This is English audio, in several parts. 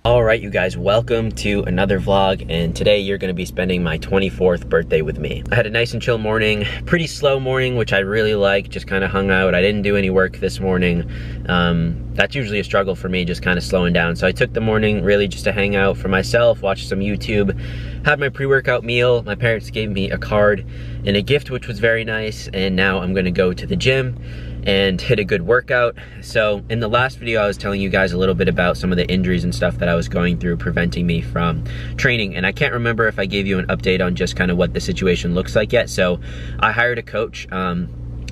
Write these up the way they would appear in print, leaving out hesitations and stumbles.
Alright you guys, welcome to another vlog, and today you're going to be spending my 24th birthday with me. I had a nice and chill morning, pretty slow morning, which I really like, just kind of hung out. I didn't do any work this morning. That's usually a struggle for me, just kind of slowing down. So I took the morning really just to hang out for myself, watch some YouTube, had my pre-workout meal. My parents gave me a card and a gift, which was very nice, and now I'm going to go to the gym and hit a good workout. So in the last video, I was telling you guys a little bit about some of the injuries and stuff that I was going through, preventing me from training. And I can't remember if I gave you an update on just kind of what the situation looks like yet. So I hired a coach.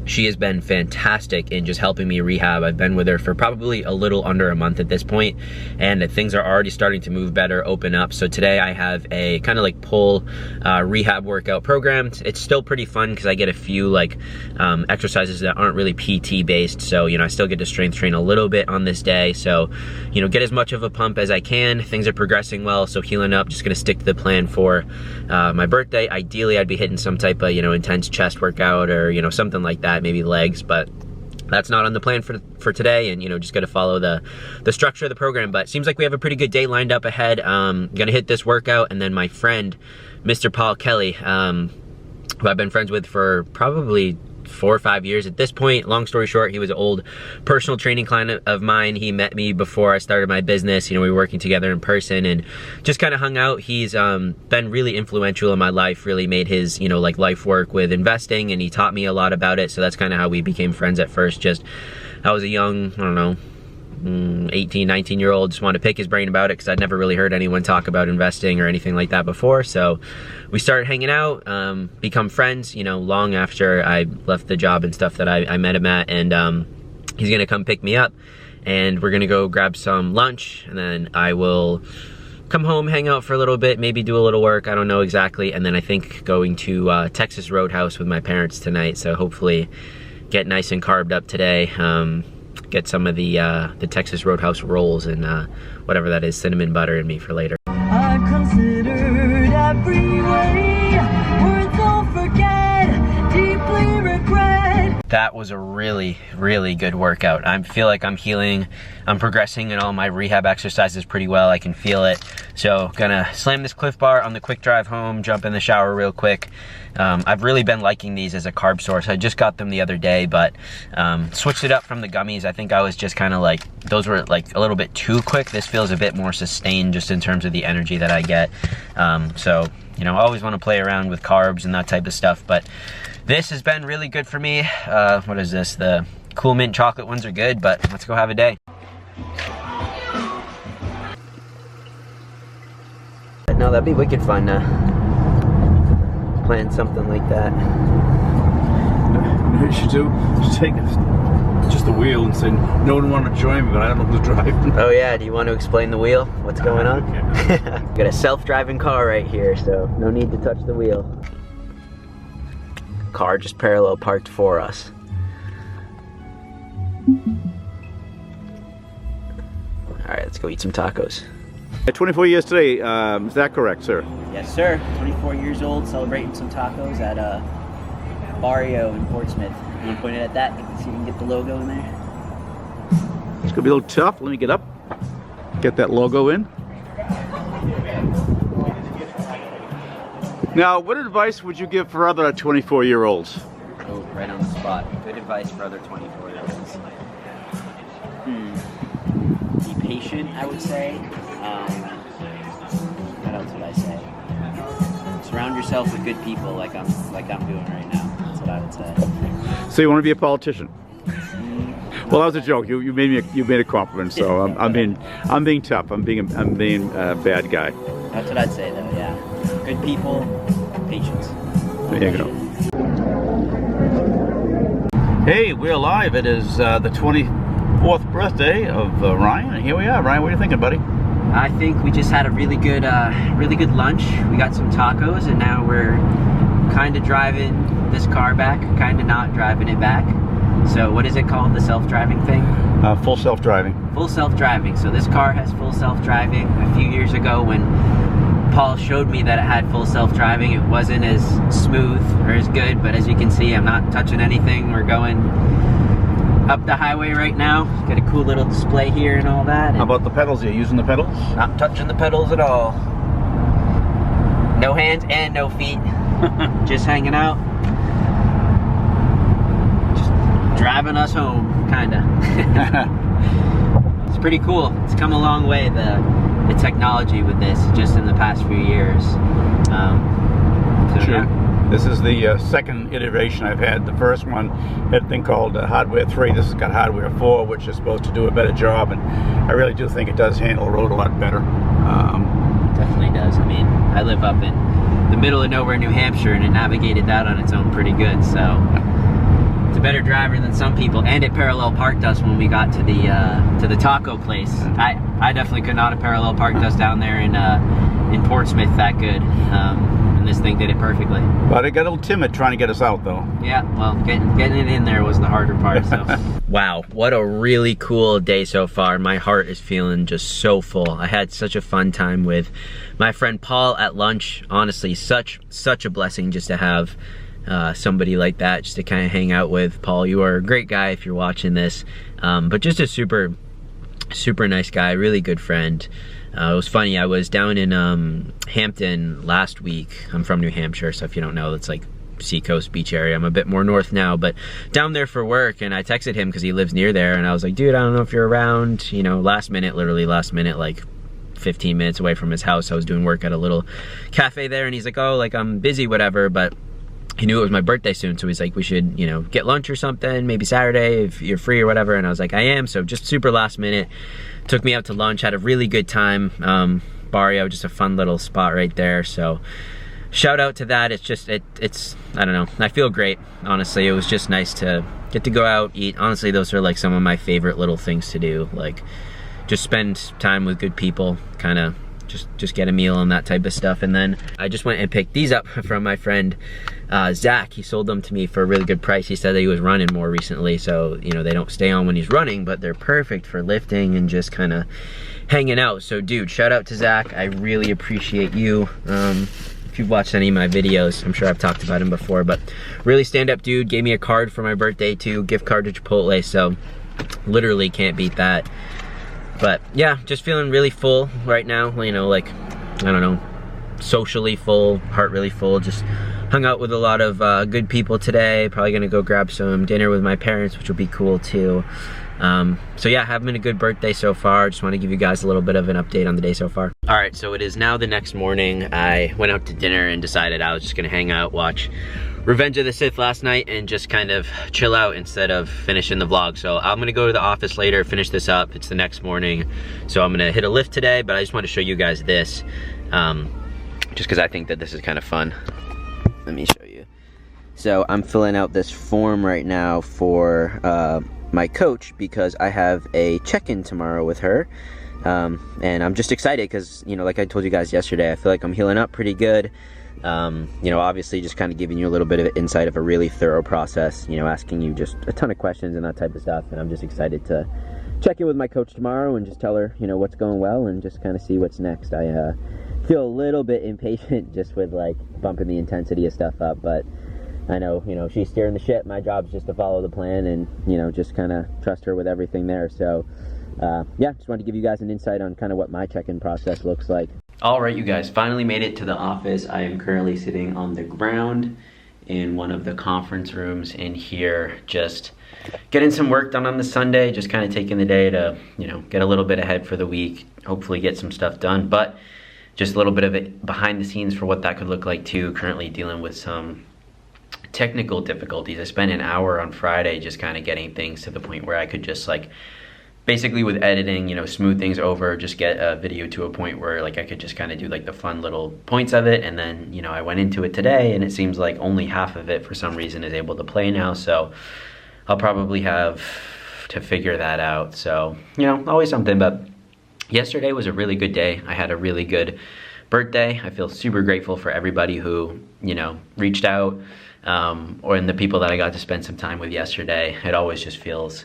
She has been fantastic in just helping me rehab. I've been with her for probably a little under a month at this point, and things are already starting to move better, open up. So today I have a kind of like pull rehab workout program. It's still pretty fun because I get a few like exercises that aren't really PT based. So, you know, I still get to strength train a little bit on this day. So, you know, get as much of a pump as I can. Things are progressing well, so healing up. Just gonna stick to the plan for my birthday. Ideally, I'd be hitting some type of, you know, intense chest workout or, you know, something like that. Maybe legs, but that's not on the plan for today, and you know, just gotta follow the structure of the program. But seems like we have a pretty good day lined up ahead. Gonna hit this workout, and then my friend Mr. Paul Kelly, who I've been friends with for probably 4 or 5 years at this point. Long story short, he was an old personal training client of mine. He met me before I started my business. You know, we were working together in person and just kind of hung out. He's been really influential in my life, really made his, you know, like life work with investing, and he taught me a lot about it. So that's kind of how we became friends at first. Just, I was a young, I don't know, 18, 19-year-old, just wanted to pick his brain about it because I'd never really heard anyone talk about investing or anything like that before. So we started hanging out, become friends, you know, long after I left the job and stuff that I met him at. And he's gonna come pick me up, and we're gonna go grab some lunch, and then I will come home, hang out for a little bit, maybe do a little work, I don't know exactly. And then I think going to Texas Roadhouse with my parents tonight. So hopefully get nice and carved up today. Get some of the Texas Roadhouse rolls and whatever that is, cinnamon butter in me for later. I've considered every way, words don't forget, deeply regret. That was a really, really good workout. I feel like I'm healing, I'm progressing in all my rehab exercises pretty well. I can feel it. So gonna slam this Cliff Bar on the quick drive home, jump in the shower real quick. I've really been liking these as a carb source. I just got them the other day, but switched it up from the gummies. I think I was just kind of like, those were like a little bit too quick. This feels a bit more sustained just in terms of the energy that I get. So, you know, I always want to play around with carbs and that type of stuff, but this has been really good for me. What is this? The Cool Mint chocolate ones are good, but let's go have a day. No, that'd be wicked fun. Plan something like that. You know what you should do? Just take just the wheel and say, no one want to join me, but I don't know who's driving. Oh yeah, do you want to explain the wheel? What's going on? Got a self-driving car right here, so no need to touch the wheel. Car just parallel parked for us. Alright, let's go eat some tacos. 24 years today, is that correct, sir? Yes, sir. 24 years old, celebrating some tacos at Barrio in Portsmouth. You want to point it at that? See if you can get the logo in there. It's gonna be a little tough. Let me get up, get that logo in. Now, what advice would you give for other 24-year-olds? Oh, right on the spot. Good advice for other 24-year-olds. Be patient, I would say. What else would I say? Surround yourself with good people, like I'm doing right now. That's what I would say. So you want to be a politician? Well, that was a joke. You made a compliment. So I'm being tough. I'm being a bad guy. That's what I'd say, though. Yeah, good people, patience. There you go. Hey, we're live. It is the 24th birthday of Ryan, and here we are. Ryan, what are you thinking, buddy? I think we just had a really good lunch. We got some tacos, and now we're kind of driving this car back, kind of not driving it back. So what is it called, the self-driving thing? Full self-driving. Full self-driving. So this car has full self-driving. A few years ago when Paul showed me that it had full self-driving, it wasn't as smooth or as good, but as you can see, I'm not touching anything. We're going up the highway right now. Got a cool little display here and all that. How about the pedals? Are you using the pedals? Not touching the pedals at all. No hands and no feet. Just hanging out. Just driving us home, kinda. It's pretty cool. It's come a long way, the technology with this, just in the past few years. Sure. Yeah. This is the second iteration I've had. The first one had a thing called Hardware 3. This has got Hardware 4, which is supposed to do a better job, and I really do think it does handle the road a lot better. Definitely does. I mean, I live up in the middle of nowhere, New Hampshire, and it navigated that on its own pretty good, so it's a better driver than some people, and it parallel parked us when we got to the taco place. I definitely could not have parallel parked us down there in Portsmouth that good. And this thing did it perfectly. But it got a little timid trying to get us out, though. Yeah, well, getting it in there was the harder part, so. Wow, what a really cool day so far. My heart is feeling just so full. I had such a fun time with my friend Paul at lunch. Honestly, such a blessing just to have somebody like that, just to kind of hang out with. Paul, you are a great guy if you're watching this, but just a super nice guy, really good friend. It was funny, I was down in Hampton last week. I'm from New Hampshire, so if you don't know, it's like Seacoast Beach area. I'm a bit more north now, but down there for work, and I texted him because he lives near there, and I was like, dude, I don't know if you're around, you know, literally last minute, like 15 minutes away from his house. I was doing work at a little cafe there, and he's like, oh, like, I'm busy, whatever, but he knew it was my birthday soon, so he's like, we should, you know, get lunch or something, maybe Saturday if you're free or whatever. And I was like, I am. So just super last minute, took me out to lunch, had a really good time. Barrio, just a fun little spot right there. So shout out to that. It's just, it's, I don't know, I feel great, honestly. It was just nice to get to go out, eat. Honestly, those are like some of my favorite little things to do. Like, just spend time with good people, kind of just get a meal and that type of stuff. And then I just went and picked these up from my friend Zach. He sold them to me for a really good price. He said that he was running more recently, so you know, they don't stay on when he's running, but they're perfect for lifting and just kind of hanging out. So dude, shout out to Zach. I really appreciate you. If you've watched any of my videos, I'm sure I've talked about him before, but really stand up dude. Gave me a card for my birthday too, gift card to Chipotle, so literally can't beat that. But yeah, just feeling really full right now, you know, like, I don't know, socially full, heart really full. Just hung out with a lot of good people today. Probably gonna go grab some dinner with my parents, which will be cool too. So yeah, having a good birthday so far. Just want to give you guys a little bit of an update on the day so far. All right, so it is now the next morning. I went out to dinner and decided I was just gonna hang out, watch Revenge of the Sith last night, and just kind of chill out instead of finishing the vlog. So I'm gonna go to the office later, finish this up. It's the next morning, so I'm gonna hit a lift today, but I just want to show you guys this, just because I think that this is kind of fun. Let me show you. So I'm filling out this form right now for my coach, because I have a check-in tomorrow with her, and I'm just excited because, you know, like I told you guys yesterday, I feel like I'm healing up pretty good. You know, obviously just kind of giving you a little bit of insight of a really thorough process, you know, asking you just a ton of questions and that type of stuff. And I'm just excited to check in with my coach tomorrow and just tell her, you know, what's going well and just kind of see what's next. I feel a little bit impatient just with like bumping the intensity of stuff up, but I know, you know, she's steering the ship. My job's just to follow the plan and, you know, just kind of trust her with everything there. So yeah, just wanted to give you guys an insight on kind of what my check-in process looks like. All right, you guys, finally made it to the office. I am currently sitting on the ground in one of the conference rooms in here, just getting some work done on the Sunday, just kind of taking the day to, you know, get a little bit ahead for the week, hopefully get some stuff done, but just a little bit of it behind the scenes for what that could look like too. Currently dealing with some technical difficulties. I spent an hour on Friday just kind of getting things to the point where I could just like, basically with editing, you know, smooth things over, just get a video to a point where like I could just kind of do like the fun little points of it. And then, you know, I went into it today and it seems like only half of it for some reason is able to play now. So I'll probably have to figure that out. So, you know, always something. But yesterday was a really good day. I had a really good birthday. I feel super grateful for everybody who, you know, reached out, or in the people that I got to spend some time with yesterday. It always just feels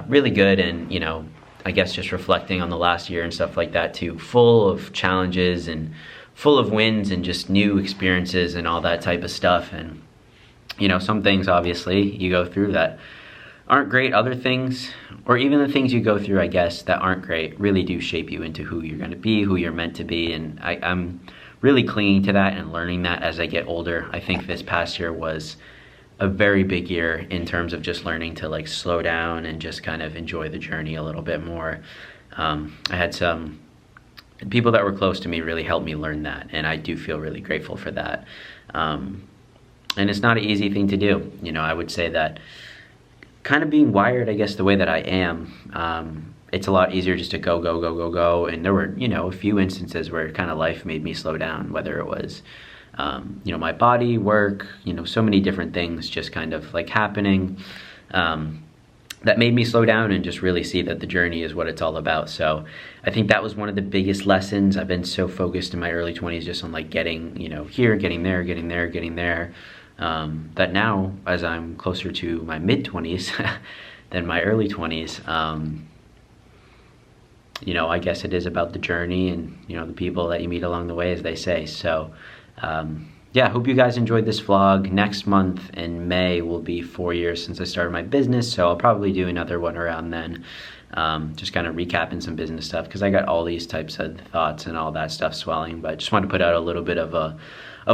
really good, and you know, I guess just reflecting on the last year and stuff like that too, full of challenges and full of wins and just new experiences and all that type of stuff. And you know, some things obviously you go through that aren't great, other things, or even the things you go through, I guess, that aren't great, really do shape you into who you're gonna be, who you're meant to be, and I'm really clinging to that and learning that as I get older. I think this past year was a very big year in terms of just learning to like slow down and just kind of enjoy the journey a little bit more. I had some people that were close to me really helped me learn that, and I do feel really grateful for that. And it's not an easy thing to do. You know, I would say that kind of being wired, I guess, the way that I am, it's a lot easier just to go. And there were, you know, a few instances where kind of life made me slow down, whether it was, you know, my body, work, you know, so many different things just kind of like happening that made me slow down and just really see that the journey is what it's all about. So I think that was one of the biggest lessons. I've been so focused in my early 20s just on like getting, you know, here, getting there, that now as I'm closer to my mid 20s than my early 20s, you know, I guess it is about the journey and, you know, the people that you meet along the way, as they say. So yeah, I hope you guys enjoyed this vlog. Next month in May will be 4 years since I started my business, so I'll probably do another one around then. Just kind of recapping some business stuff, because I got all these types of thoughts and all that stuff swelling, but just wanted to put out a little bit of a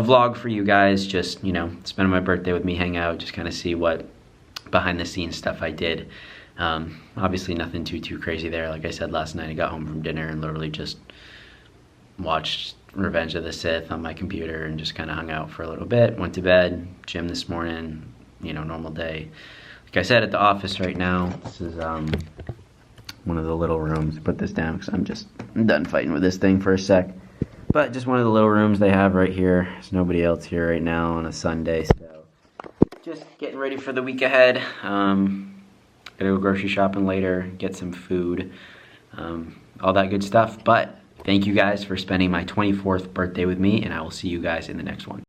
vlog for you guys, just, you know, spend my birthday with me, hang out, just kind of see what behind the scenes stuff I did. Obviously nothing too crazy there. Like I said, last night I got home from dinner and literally just watched Revenge of the Sith on my computer and just kind of hung out for a little bit, went to bed, gym this morning, you know, normal day. Like I said, at the office right now, this is one of the little rooms. Put this down because I'm done fighting with this thing for a sec. But just one of the little rooms they have right here. There's nobody else here right now on a Sunday, so just getting ready for the week ahead. Gotta go grocery shopping later, get some food, all that good stuff. But thank you guys for spending my 24th birthday with me, and I will see you guys in the next one.